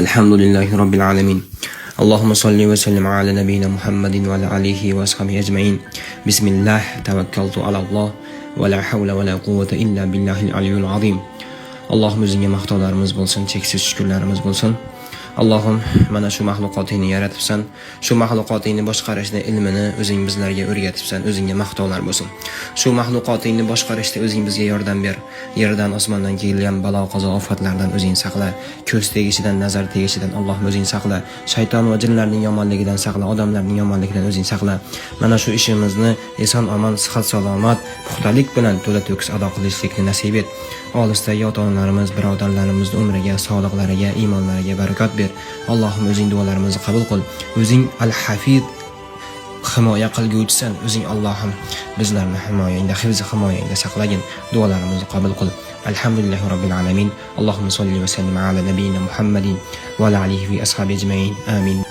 Alhamdulillahi Rabbil alamin. Allahumma salli wa sallim ala nabiyyina Muhammadin wa ala alihi wa ashabihi ajma'in. Bismillah, tawakkaltu ala Allah wa la hawla wa la quwwata illa billahil aliyyil azim. Allohim o'zingga maqtovlarimiz bo'lsin, cheksiz shukrlarimiz bo'lsin. Allohim, mana shu mahluqotingni yaratibsan, shu mahluqotingni boshqarishda ilmini o'zing bizlarga o'rgatibsan, o'zingga maqtovlar bo'lsin. Shu mahluqotingni boshqarishda o'zing bizga yordam ber. Yerdan osmondan kelgan balo qazo ofatlardan o'zing saqla. Ko'z tegishidan, nazar tegishidan Allohim o'zing saqla. Shayton va jinlarning yomonligidan saqla, odamlarning yomonligidan o'zing saqla. Mana shu ishimizni eson omon, sihat salomat, puxtalik bilan to'la to'kis ado qilishlikni nasib et. Olisdagi ota-onalarimiz, birodarlarimiz umriga, sog'liqlariga, iymonlariga barakot ber. Allohim o'zing duolarimizni qabul qil. O'zing Al-Hafiz, himoya qilguvchisan. O'zing Allohim bizlarni himoyangda, himoyangda saqlagin. Duolarimizni qabul qil. Alhamdulillahi Rabbil alamin. Allohumma salli va sallim ala nabiyyina Muhammadin va ala alihi va ashabihi ajma'in. Amin.